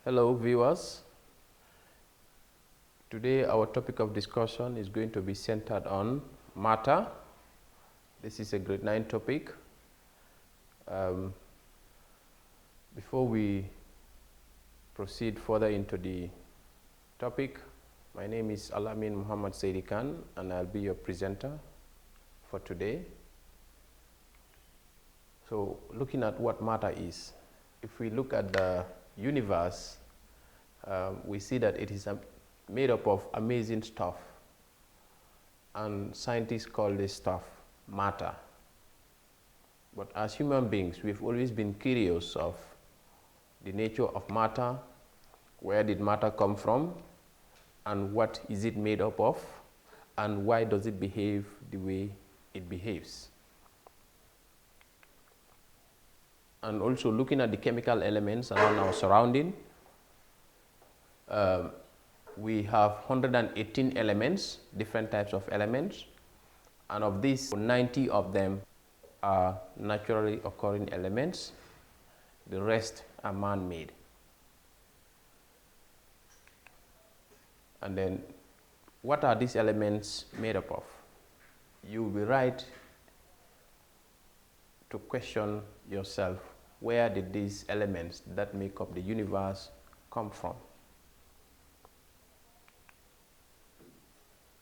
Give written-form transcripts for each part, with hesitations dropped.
Hello viewers, today our topic of discussion is going to be centered on matter. This is a grade 9 topic. Before we proceed further into the topic, my name is Alamin Muhammad Saidi Khan and I'll be your presenter for today. So looking at what matter is, if we look at the universe, we see that it is made up of amazing stuff, and scientists call this stuff matter. But as human beings, we've always been curious of the nature of matter, where did matter come from, and what is it made up of, and why does it behave the way it behaves. And also looking at the chemical elements around our surrounding, we have 118 elements, different types of elements, and of these 90 of them are naturally occurring elements. The rest are man-made. And then what are these elements made up of? You will be right to question yourself, where did these elements that make up the universe come from?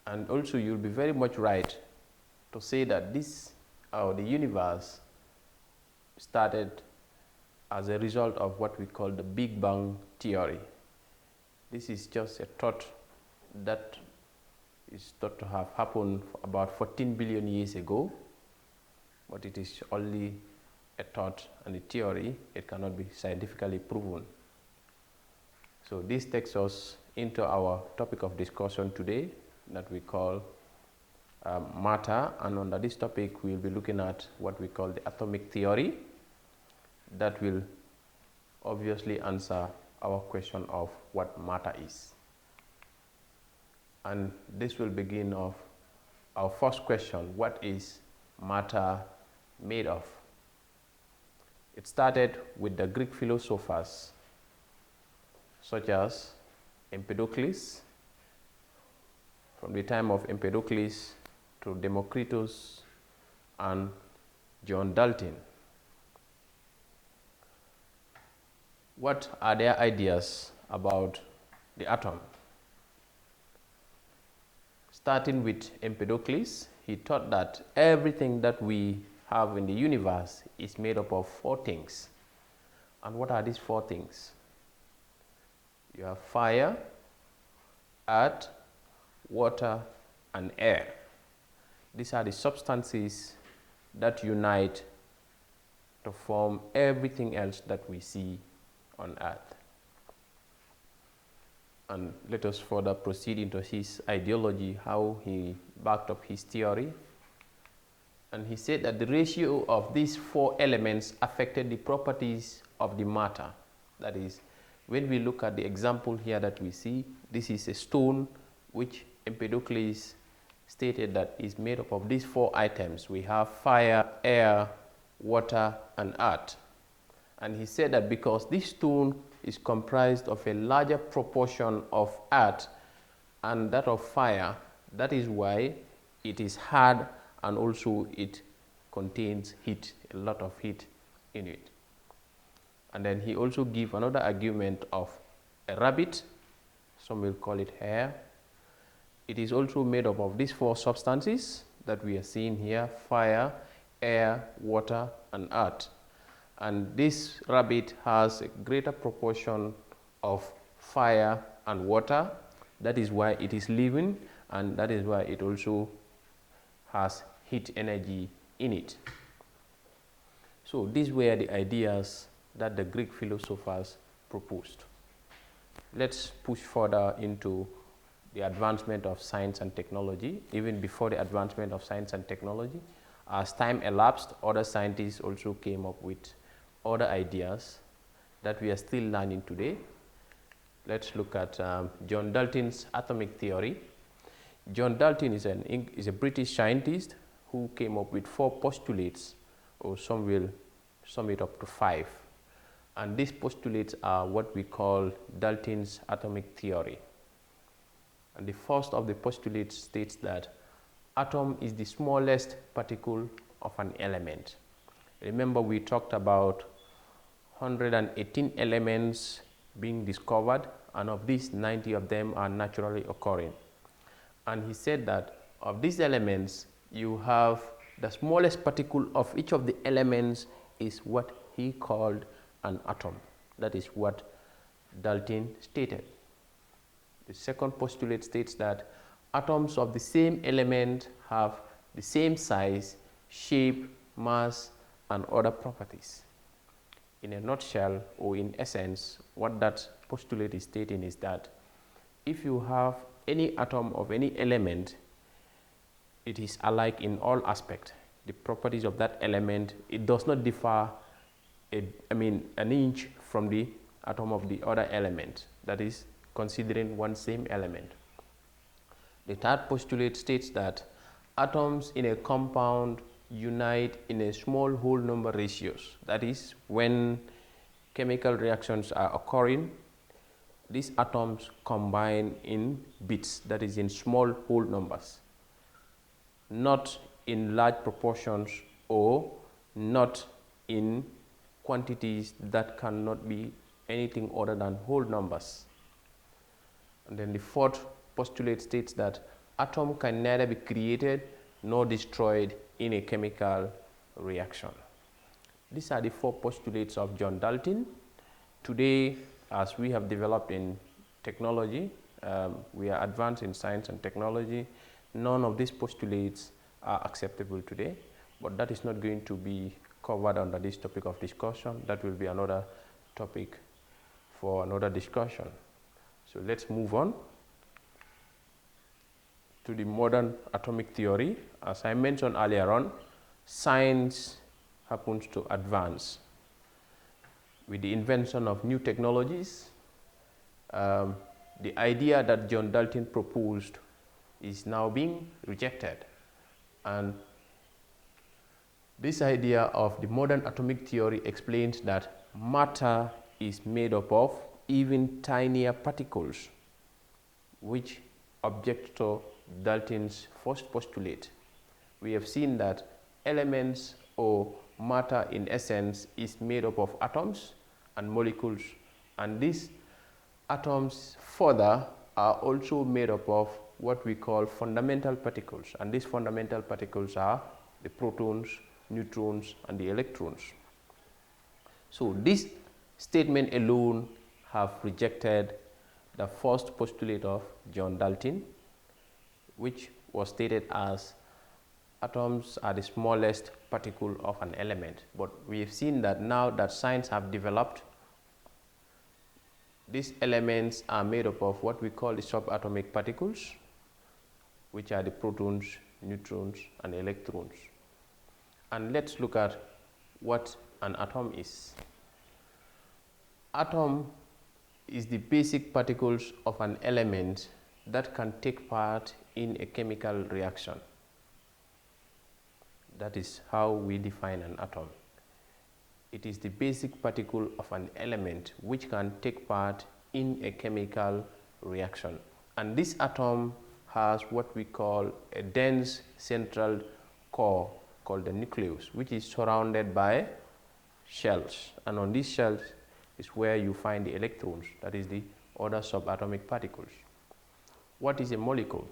And also you'll be very much right to say that the universe started as a result of what we call the Big Bang theory. This is just a thought that is thought to have happened about 14 billion years ago, but it is only a thought and a theory. It cannot be scientifically proven. So this takes us into our topic of discussion today that we call matter, and under this topic we will be looking at what we call the atomic theory that will obviously answer our question of what matter is. And this will begin of our first question: what is matter made of? It started with the Greek philosophers such as Empedocles. From the time of Empedocles to Democritus and John Dalton. What are their ideas about the atom? Starting with Empedocles, he thought that everything that we have in the universe is made up of 4 things. And what are these 4 things? You have fire, earth, water, and air. These are the substances that unite to form everything else that we see on earth. And let us further proceed into his ideology, how he backed up his theory. And he said that the ratio of these 4 elements affected the properties of the matter. That is, when we look at the example here that we see, this is a stone which Empedocles stated that is made up of these 4 items. We have fire, air, water, and earth. And he said that because this stone is comprised of a larger proportion of earth and that of fire, that is why it is hard, and also it contains heat, a lot of heat in it. And then he also gave another argument of a rabbit, some will call it hair. It is also made up of these 4 substances that we are seeing here: fire, air, water, and earth. And this rabbit has a greater proportion of fire and water. That is why it is living, and that is why it also has heat energy in it. So these were the ideas that the Greek philosophers proposed. Let's push further into the advancement of science and technology. Even before the advancement of science and technology, as time elapsed, other scientists also came up with other ideas that we are still learning today. Let's look at John Dalton's atomic theory. John Dalton is a British scientist who came up with 4 postulates, or some will sum it up to 5. And these postulates are what we call Dalton's atomic theory. And the first of the postulates states that atom is the smallest particle of an element. Remember, we talked about 118 elements being discovered, and of these 90 of them are naturally occurring. And he said that of these elements, you have the smallest particle of each of the elements is what he called an atom. That is what Dalton stated. The second postulate states that atoms of the same element have the same size, shape, mass, and other properties. In a nutshell, or in essence, what that postulate is stating is that if you have any atom of any element, it is alike in all aspects. The properties of that element, it does not differ an inch from the atom of the other element, that is considering one same element. The third postulate states that atoms in a compound unite in a small whole number ratios. That is, when chemical reactions are occurring, these atoms combine in bits, that is in small whole numbers, not in large proportions or not in quantities that cannot be anything other than whole numbers. And then the fourth postulate states that atom can neither be created nor destroyed in a chemical reaction. These are the four postulates of John Dalton. Today, as we have developed in technology, we are advanced in science and technology, none of these postulates are acceptable today, but that is not going to be covered under this topic of discussion. That will be another topic for another discussion. So let's move on to the modern atomic theory. As I mentioned earlier on, science happens to advance. With the invention of new technologies, the idea that John Dalton proposed is now being rejected. And this idea of the modern atomic theory explains that matter is made up of even tinier particles, which object to Dalton's first postulate. We have seen that elements or matter in essence is made up of atoms and molecules, and these atoms further are also made up of what we call fundamental particles, and these fundamental particles are the protons, neutrons, and the electrons. So this statement alone have rejected the first postulate of John Dalton, which was stated as atoms are the smallest particle of an element. But we have seen that now that science have developed, these elements are made up of what we call the subatomic particles, which are the protons, neutrons, and electrons. And let's look at what an atom is. Atom is the basic particles of an element that can take part in a chemical reaction. That is how we define an atom. It is the basic particle of an element which can take part in a chemical reaction. And this atom has what we call a dense central core called the nucleus, which is surrounded by shells. And on these shells is where you find the electrons, that is the other subatomic particles. What is a molecule?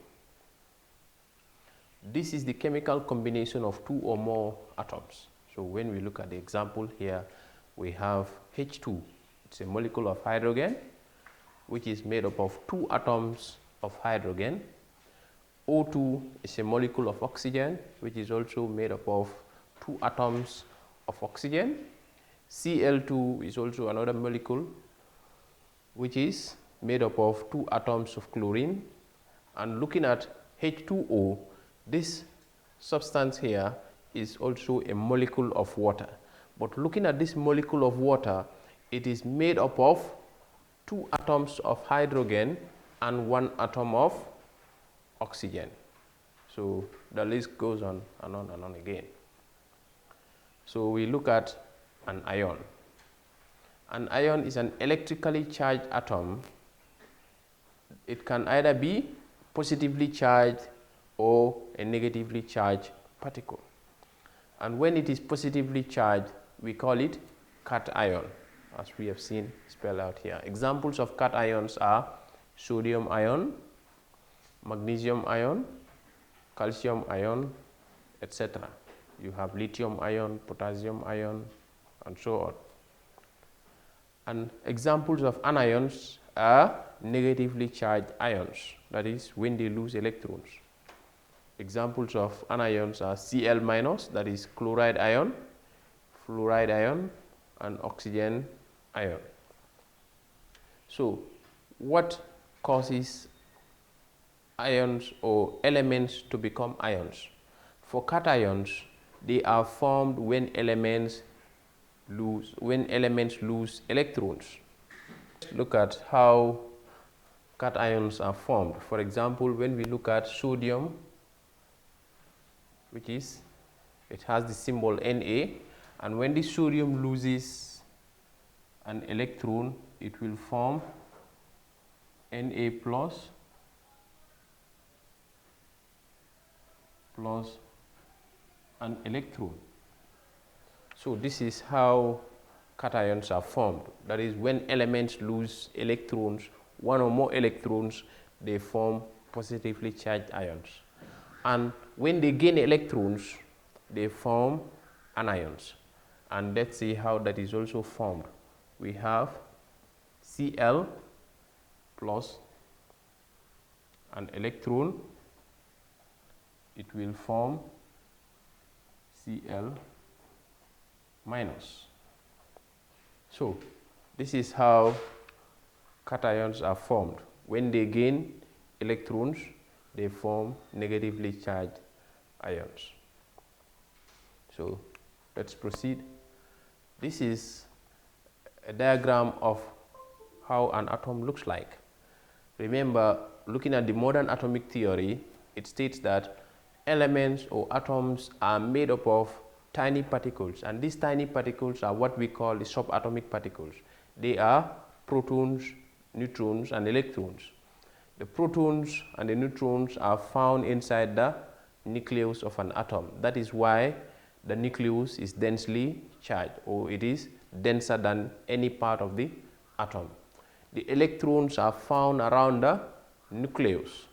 This is the chemical combination of two or more atoms. So when we look at the example here, we have H2. It's a molecule of hydrogen, which is made up of two atoms of hydrogen. O2 is a molecule of oxygen, which is also made up of two atoms of oxygen. Cl2 is also another molecule, which is made up of two atoms of chlorine. And looking at H2O, this substance here is also a molecule of water. But looking at this molecule of water, it is made up of two atoms of hydrogen and one atom of oxygen. So the list goes on and on and on again. So we look at an ion. An ion is an electrically charged atom. It can either be positively charged or a negatively charged particle. And when it is positively charged, we call it cation, as we have seen spelled out here. Examples of cations are sodium ion, magnesium ion, calcium ion, etc. You have lithium ion, potassium ion, and so on. And examples of anions are negatively charged ions, that is when they lose electrons. Examples of anions are Cl minus, that is chloride ion, fluoride ion, and oxygen ion. So what causes ions or elements to become ions? For cations, they are formed when elements lose electrons. Let's look at how cations are formed. For example, when we look at sodium, which is, it has the symbol Na, and when the sodium loses an electron, it will form Na plus an electron. So this is how cations are formed. That is, when elements lose electrons, one or more electrons, they form positively charged ions. And when they gain electrons, they form anions. And let's see how that is also formed. We have Cl plus an electron, it will form Cl minus. So this is how cations are formed. When they gain electrons, they form negatively charged ions. So let's proceed. This is a diagram of how an atom looks like. Remember, looking at the modern atomic theory, it states that elements or atoms are made up of tiny particles, and these tiny particles are what we call the subatomic particles. They are protons, neutrons, and electrons. The protons and the neutrons are found inside the nucleus of an atom. That is why the nucleus is densely charged, or it is denser than any part of the atom. The electrons are found around the nucleus.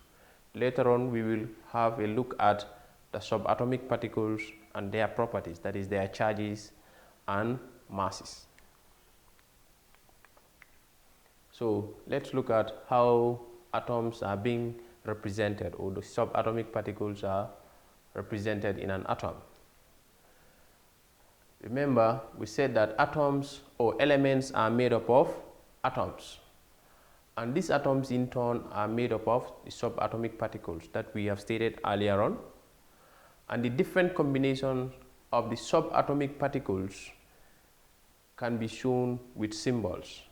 Later on, we will have a look at the subatomic particles and their properties, that is, their charges and masses. So let's look at how atoms are being represented, or the subatomic particles are represented in an atom. Remember, we said that atoms or elements are made up of atoms, and these atoms in turn are made up of the subatomic particles that we have stated earlier on. And the different combinations of the subatomic particles can be shown with symbols,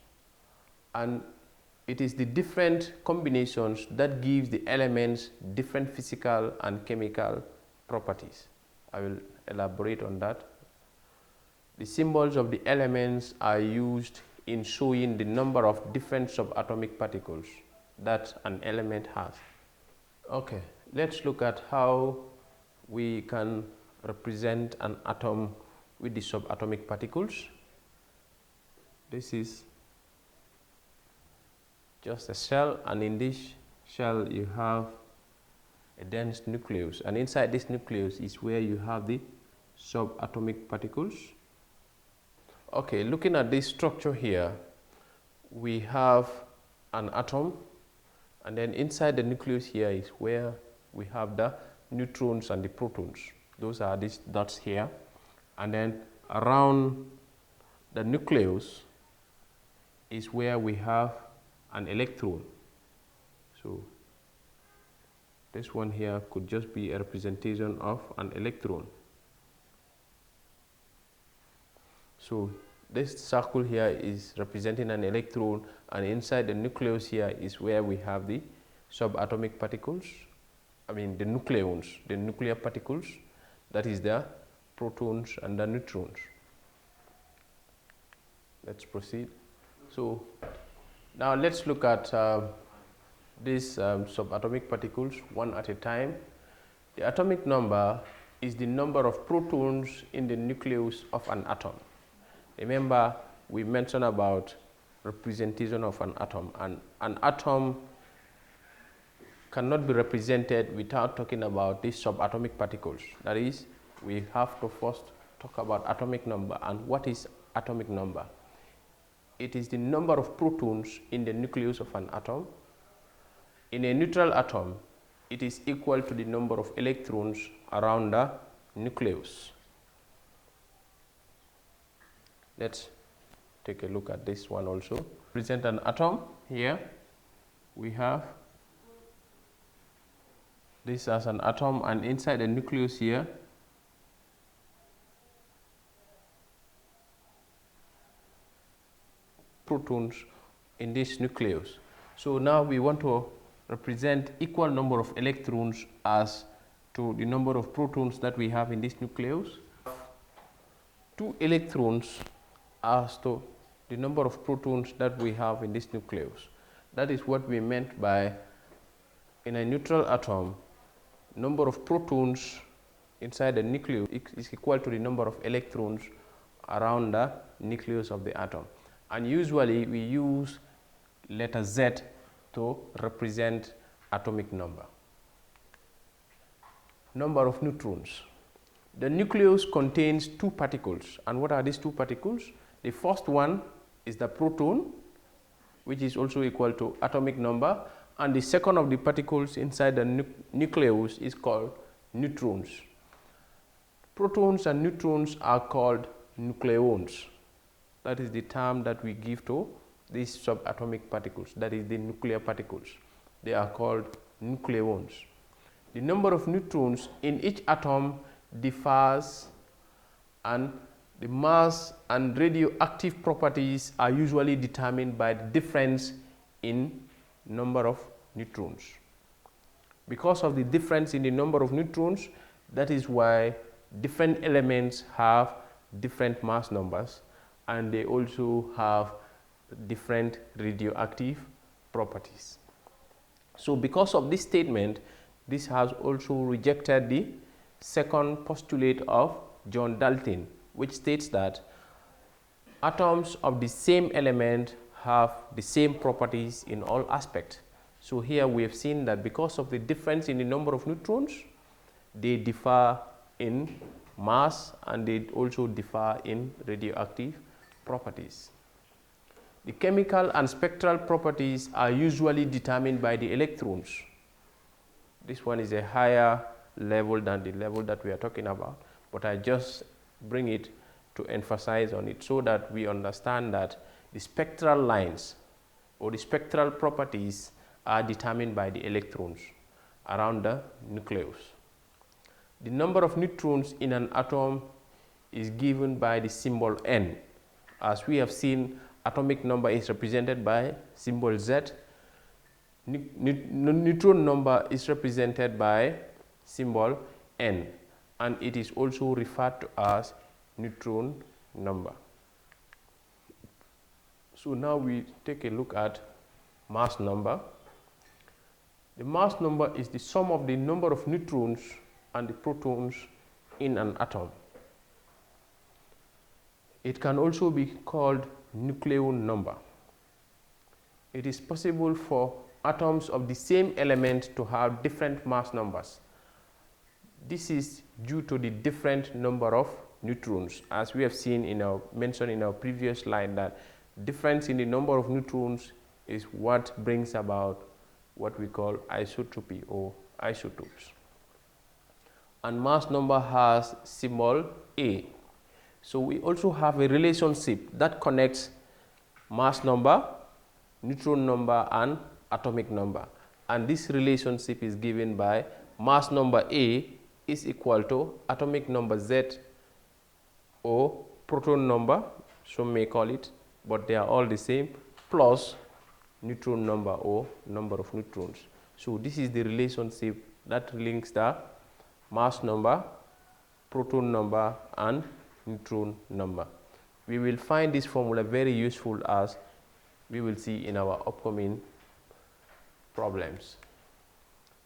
and it is the different combinations that gives the elements different physical and chemical properties. I will elaborate on that. The symbols of the elements are used in showing the number of different subatomic particles that an element has. Okay, let's look at how we can represent an atom with the subatomic particles. This is just a shell, and in this shell you have a dense nucleus, and inside this nucleus is where you have the subatomic particles. Okay, looking at this structure here, we have an atom, and then inside the nucleus here is where we have the neutrons and the protons. Those are these dots here, and then around the nucleus is where we have an electron. So this one here could just be a representation of an electron. So this circle here is representing an electron, and inside the nucleus here is where we have the subatomic particles, the nucleons, the nuclear particles, that is the protons and the neutrons. Let's proceed. So now let's look at these subatomic particles one at a time. The atomic number is the number of protons in the nucleus of an atom. Remember, we mentioned about representation of an atom, and an atom cannot be represented without talking about these subatomic particles. That is, we have to first talk about atomic number. And what is atomic number? It is the number of protons in the nucleus of an atom. In a neutral atom, it is equal to the number of electrons around the nucleus. Let's take a look at this one also. Present an atom here. We have this as an atom, and inside the nucleus here, protons in this nucleus. So now we want to represent equal number of electrons as to the number of protons that we have in this nucleus. 2 electrons as to the number of protons that we have in this nucleus. That is what we meant by, in a neutral atom, number of protons inside the nucleus is equal to the number of electrons around the nucleus of the atom. And usually we use letter Z to represent atomic number. Number of neutrons. The nucleus contains 2 particles. And what are these 2 particles? The first one is the proton, which is also equal to atomic number. And the second of the particles inside the nucleus is called neutrons. Protons and neutrons are called nucleons. That is the term that we give to these subatomic particles, that is the nuclear particles. They are called nucleons. The number of neutrons in each atom differs, and the mass and radioactive properties are usually determined by the difference in number of neutrons. Because of the difference in the number of neutrons, that is why different elements have different mass numbers, and they also have different radioactive properties. So because of this statement, this has also rejected the second postulate of John Dalton, which states that atoms of the same element have the same properties in all aspects. So here we have seen that because of the difference in the number of neutrons, they differ in mass and they also differ in radioactive properties. The chemical and spectral properties are usually determined by the electrons. This one is a higher level than the level that we are talking about, but I just bring it to emphasize on it so that we understand that the spectral lines or the spectral properties are determined by the electrons around the nucleus. The number of neutrons in an atom is given by the symbol N. As we have seen, atomic number is represented by symbol Z. Neutron number is represented by symbol N, and it is also referred to as neutron number. So now we take a look at mass number. The mass number is the sum of the number of neutrons and the protons in an atom. It can also be called nucleon number. It is possible for atoms of the same element to have different mass numbers. This is due to the different number of neutrons, as we have seen mentioned in our previous slide, that difference in the number of neutrons is what brings about what we call isotropy or isotopes. And mass number has symbol A. So we also have a relationship that connects mass number, neutron number, and atomic number. And this relationship is given by mass number A is equal to atomic number Z or proton number, some may call it, but they are all the same, plus neutron number or number of neutrons. So this is the relationship that links the mass number, proton number, and neutron number. we will find this formula very useful, as we will see in our upcoming problems.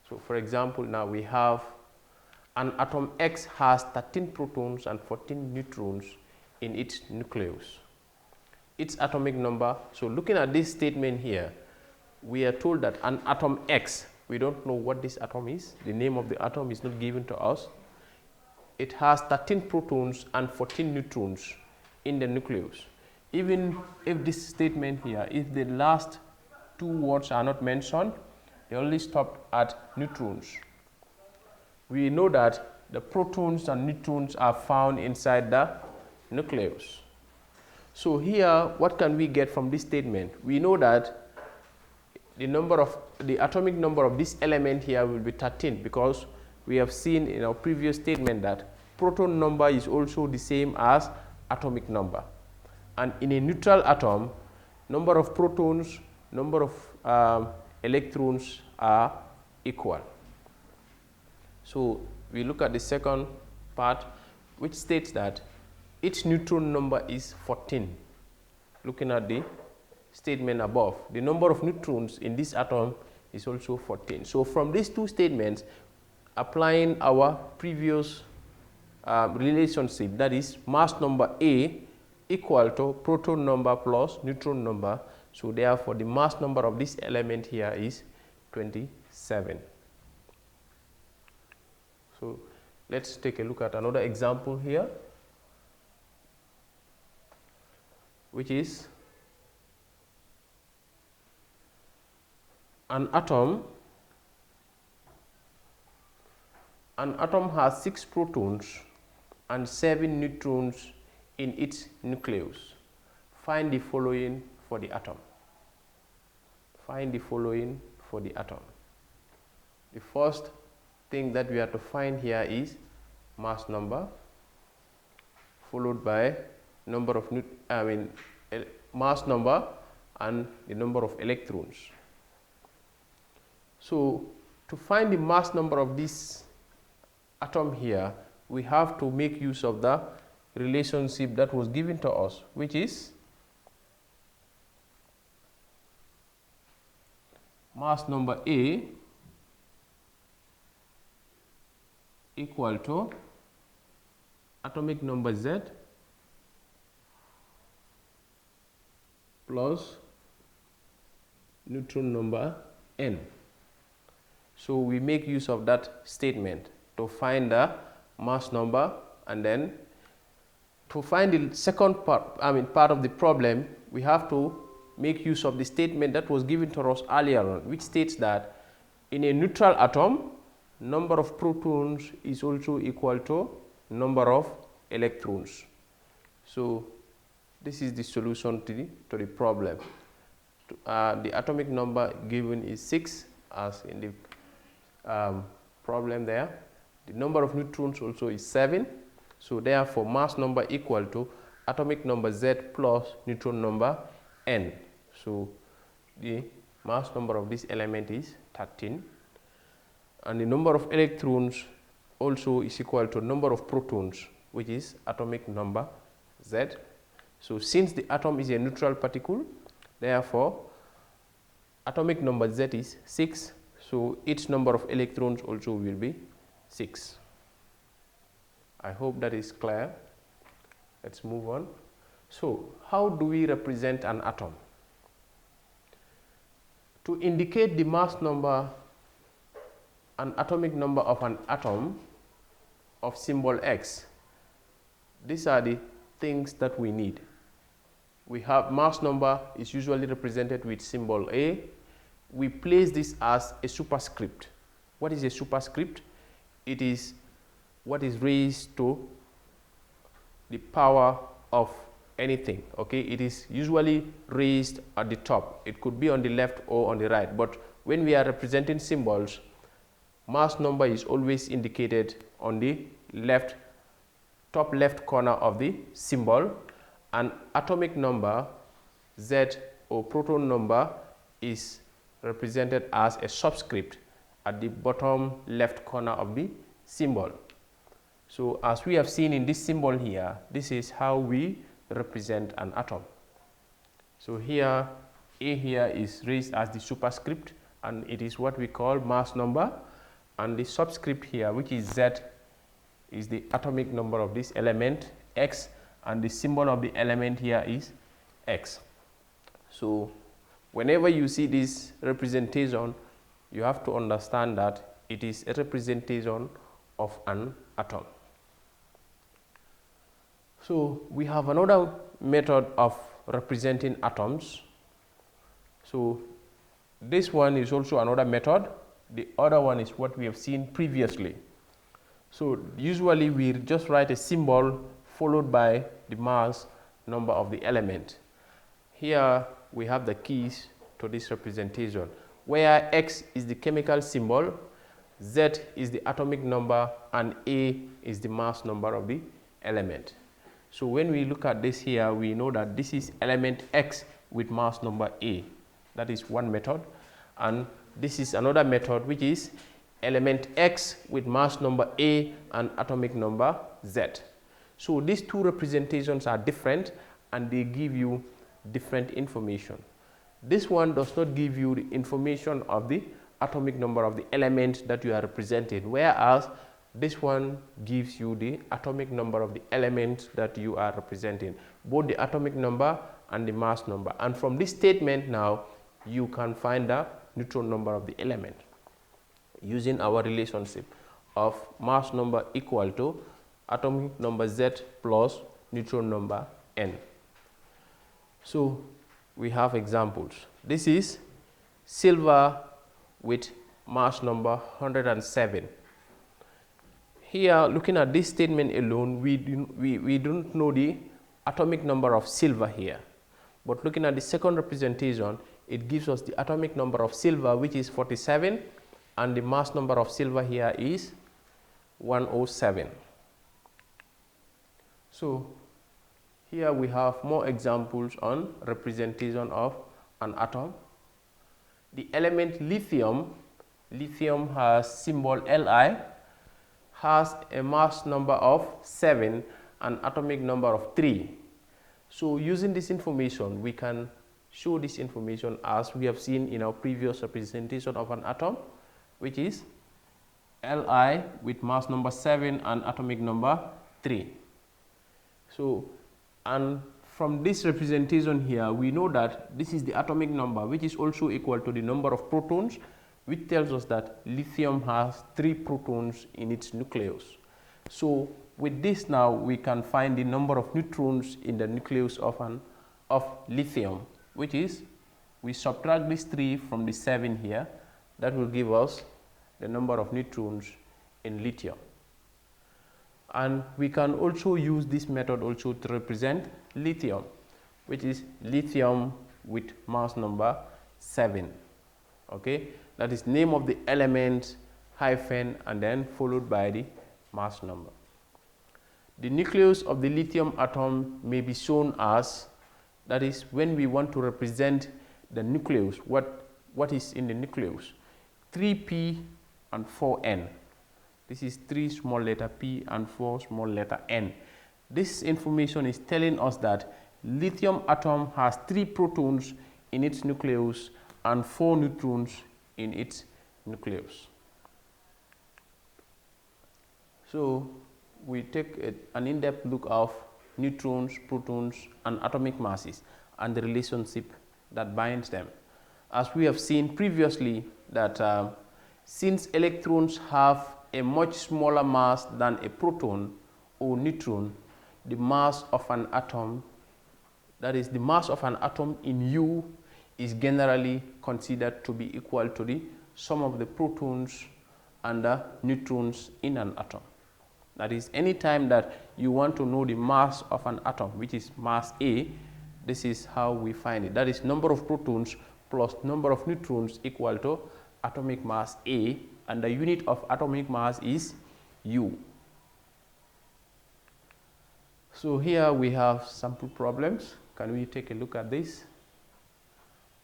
So for example, now we have an atom X has 13 protons and 14 neutrons in its nucleus. Its atomic number, so looking at this statement here, we are told that an atom X, we don't know what this atom is, the name of the atom is not given to us. It has 13 protons and 14 neutrons in the nucleus. Even if this statement here, if the last two words are not mentioned, they only stop at neutrons. We know that the protons and neutrons are found inside the nucleus. So here, what can we get from this statement? We know that the atomic number of this element here will be 13, because we have seen in our previous statement that proton number is also the same as atomic number. And in a neutral atom, number of protons, number of electrons are equal. So we look at the second part, which states that its neutron number is 14. Looking at the statement above, the number of neutrons in this atom is also 14. So from these two statements, applying our previous relationship, that is mass number A equal to proton number plus neutron number, so therefore the mass number of this element here is 27. So let's take a look at another example here, which is an atom has 6 protons and 7 neutrons in its nucleus. Find the following for the atom. Find the following for the atom. The first thing that we have to find here is mass number, followed by number of mass number and the number of electrons. So to find the mass number of this atom here, we have to make use of the relationship that was given to us, which is mass number A equal to atomic number Z plus neutron number N. So we make use of that statement to find the mass number, and then to find the second part, part of the problem, we have to make use of the statement that was given to us earlier on, which states that in a neutral atom, number of protons is also equal to number of electrons. So this is the solution to the problem. The atomic number given is 6, as in the problem there. The number of neutrons also is 7. So therefore, mass number equal to atomic number Z plus neutron number N. So the mass number of this element is 13. And the number of electrons also is equal to number of protons, which is atomic number Z. So since the atom is a neutral particle, therefore atomic number Z is 6. So its number of electrons also will be 6. I hope that is clear. Let's move on. So how do we represent an atom? To indicate the mass number and atomic number of an atom of symbol X, these are the things that we need. We have mass number is usually represented with symbol A. We place this as a superscript. What is a superscript? It is what is raised to the power of anything. Okay, it is usually raised at the top. It could be on the left or on the right, but when we are representing symbols, mass number is always indicated on the left, top left corner of the symbol, and atomic number Z or proton number is represented as a subscript at the bottom left corner of the symbol. So as we have seen in this symbol here, this is how we represent an atom. So here, A here is raised as the superscript, and it is what we call mass number, and the subscript here, which is Z, is the atomic number of this element, X, and the symbol of the element here is X. So whenever you see this representation, you have to understand that it is a representation of an atom. So we have another method of representing atoms. So this one is also another method. The other one is what we have seen previously. So usually we just write a symbol followed by the mass number of the element. Here we have the keys to this representation, where X is the chemical symbol, Z is the atomic number, and A is the mass number of the element. So when we look at this here, we know that this is element X with mass number A. That is one method. And this is another method, which is element X with mass number A and atomic number Z. So these two representations are different, and they give you different information. This one does not give you the information of the atomic number of the element that you are representing, whereas this one gives you the atomic number of the element that you are representing, both the atomic number and the mass number. And from this statement now, you can find the neutron number of the element using our relationship of mass number equal to atomic number Z plus neutron number N. So we have examples. This is silver with mass number 107. Here, looking at this statement alone, we don't know the atomic number of silver here. But looking at the second representation, it gives us the atomic number of silver, which is 47, and the mass number of silver here is 107. So here we have more examples on representation of an atom. The element lithium has symbol Li, has a mass number of 7 and atomic number of 3. So using this information, we can show this information as we have seen in our previous representation of an atom, which is Li with mass number 7 and atomic number 3. So, and from this representation here, we know that this is the atomic number, which is also equal to the number of protons, which tells us that lithium has 3 protons in its nucleus. So with this now, we can find the number of neutrons in the nucleus of lithium, which is, we subtract this 3 from the 7 here, that will give us the number of neutrons in lithium. And we can also use this method also to represent lithium, which is lithium with mass number 7. Okay, that is name of the element hyphen and then followed by the mass number. The nucleus of the lithium atom may be shown as, that is when we want to represent the nucleus, what is in the nucleus, 3p and 4n. This is 3 small letter p and 4 small letter n. This information is telling us that lithium atom has 3 protons in its nucleus and 4 neutrons in its nucleus. So we take an in-depth look of neutrons, protons, and atomic masses and the relationship that binds them. As we have seen previously that since electrons have a much smaller mass than a proton or neutron, the mass of an atom, that is the mass of an atom in U, is generally considered to be equal to the sum of the protons and the neutrons in an atom. That is, anytime that you want to know the mass of an atom, which is mass A, this is how we find it. That is number of protons plus number of neutrons equal to atomic mass A, and the unit of atomic mass is U. So here we have sample problems. Can we take a look at this?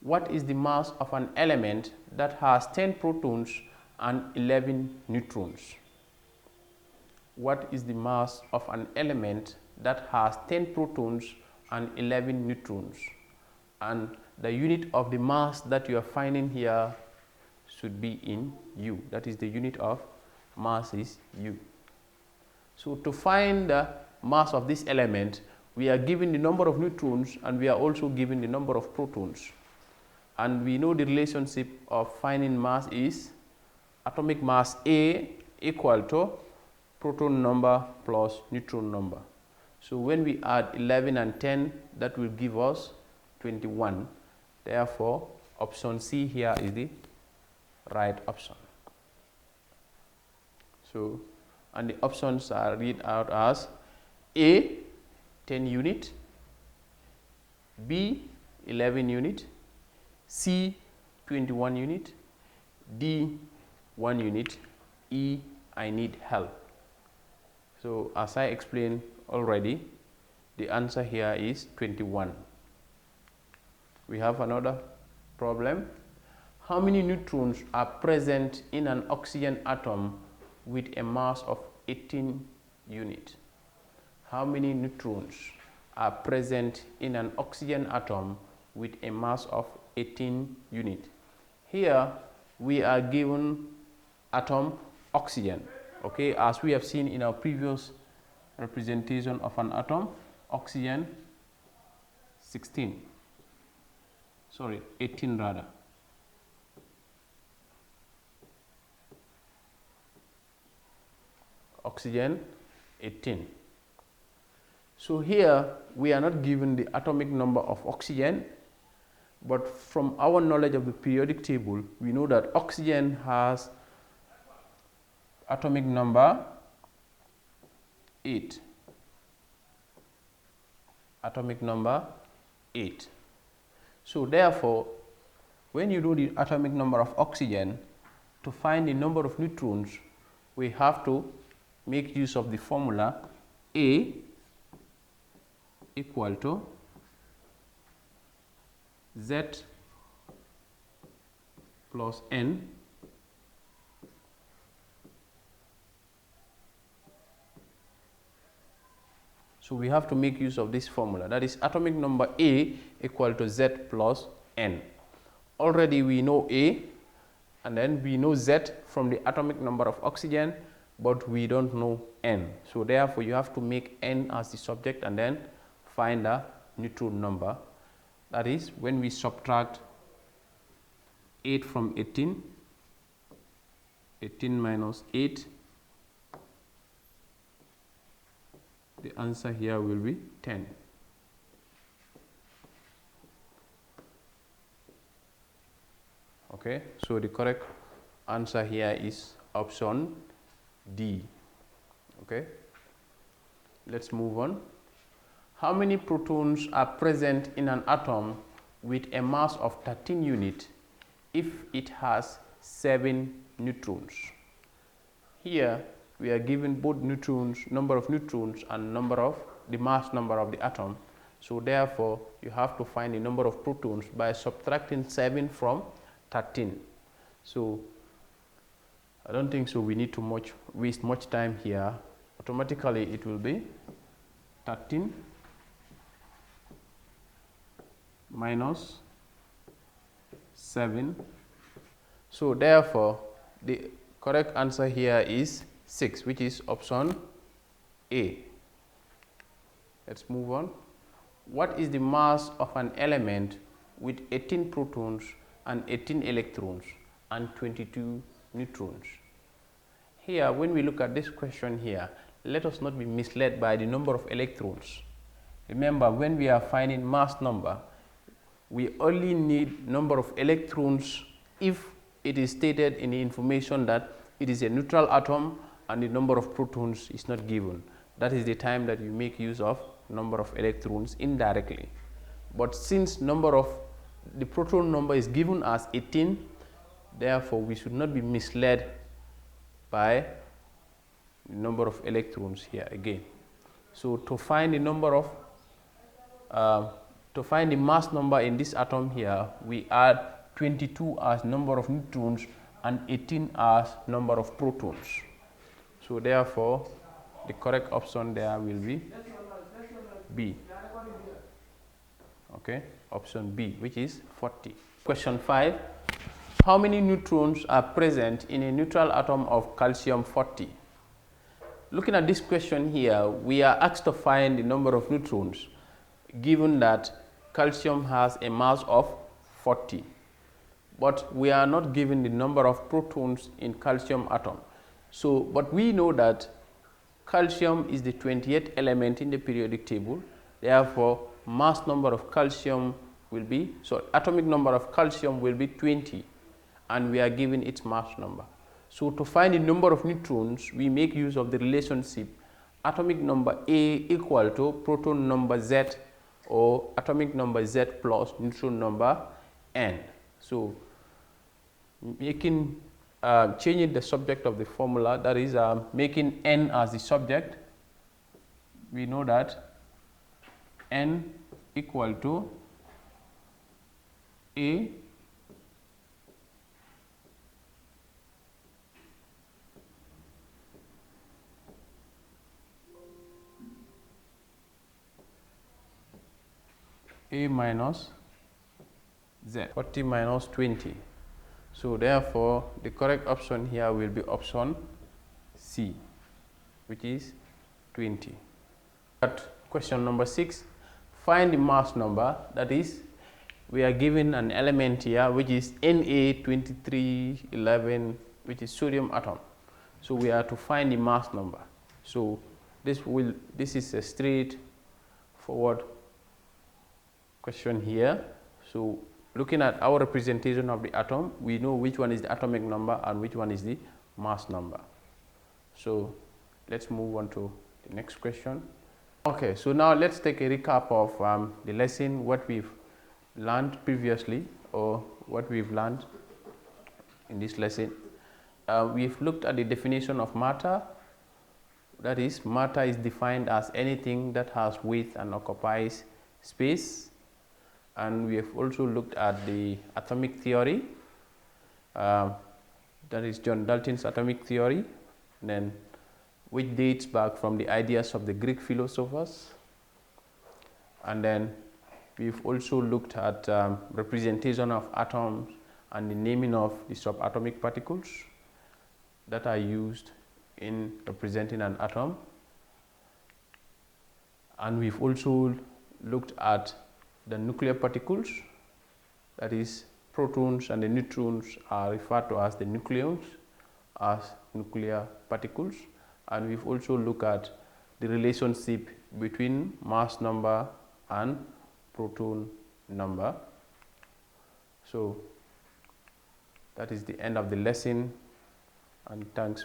What is the mass of an element that has 10 protons and 11 neutrons? What is the mass of an element that has 10 protons and 11 neutrons. And the unit of the mass that you are finding here should be in U. That is, the unit of mass is U. So to find the mass of this element, we are given the number of neutrons and we are also given the number of protons. And we know the relationship of finding mass is atomic mass A equal to proton number plus neutron number. So when we add 11 and 10, that will give us 21. Therefore, option C here is the right option. So, and the options are read out as A 10 unit, B 11 unit, C 21 unit, D 1 unit, E I need help. So as I explained already, the answer here is 21. We have another problem. How many neutrons are present in an oxygen atom with a mass of 18 units? How many neutrons are present in an oxygen atom with a mass of 18 units? Here we are given atom oxygen, okay, as we have seen in our previous representation of an atom, oxygen 18 rather. Oxygen 18. So here we are not given the atomic number of oxygen, but from our knowledge of the periodic table, we know that oxygen has atomic number 8. Atomic number 8. So therefore, when you do the atomic number of oxygen, to find the number of neutrons, we have to make use of the formula A equal to Z plus N So we have to make use of this formula, that is atomic number A equal to Z plus N. Already we know A and then we know Z from the atomic number of oxygen, but we don't know N. So therefore you have to make N as the subject and then find the neutron number. That is, when we subtract 8 from 18, 18 minus 8, the answer here will be 10. Okay, so the correct answer here is option D. Okay, let's move on. How many protons are present in an atom with a mass of 13 units if it has 7 neutrons? Here we are given both neutrons, number of neutrons and number of the mass number of the atom. So therefore you have to find the number of protons by subtracting 7 from 13. So I don't think so we need to waste much time here. Automatically it will be 13 minus 7. So therefore the correct answer here is 6, which is option A. Let's move on. What is the mass of an element with 18 protons and 18 electrons and 22 neutrons? Here, when we look at this question here, let us not be misled by the number of electrons. Remember, when we are finding mass number, we only need number of electrons if it is stated in the information that it is a neutral atom and the number of protons is not given. That is the time that you make use of number of electrons indirectly. But since number of the proton number is given as 18, therefore we should not be misled by the number of electrons here again. So to find the number of to find the mass number in this atom here, we add 22 as number of neutrons and 18 as number of protons. So therefore the correct option there will be B. Okay, option B, which is 40. Question 5. How many neutrons are present in a neutral atom of calcium 40? Looking at this question here, we are asked to find the number of neutrons given that calcium has a mass of 40. But we are not given the number of protons in calcium atom. So, but we know that calcium is the 28th element in the periodic table. Therefore, mass number of calcium will be, so atomic number of calcium will be 20, and we are given its mass number. So to find the number of neutrons, we make use of the relationship atomic number A equal to proton number Z, or atomic number Z plus neutron number N. So making changing the subject of the formula, that is making N as the subject, we know that N equal to A minus Z, 40 minus 20. So therefore, the correct option here will be option C, which is 20. At question number 6, find the mass number. That is, we are given an element here which is Na2311, which is sodium atom. So we are to find the mass number. So this is a straightforward question here. So looking at our representation of the atom, we know which one is the atomic number and which one is the mass number. So let's move on to the next question. Okay, so now let's take a recap of the lesson, what we've learned previously, or what we've learned in this lesson. We've looked at the definition of matter. That is, matter is defined as anything that has weight and occupies space. And we have also looked at the atomic theory, that is John Dalton's atomic theory, then which dates back from the ideas of the Greek philosophers. And then we've also looked at representation of atoms and the naming of the subatomic particles that are used in representing an atom. And we've also looked at the nuclear particles, that is protons and the neutrons are referred to as the nucleons, as nuclear particles. And we've also looked at the relationship between mass number and proton number. So that is the end of the lesson, and thanks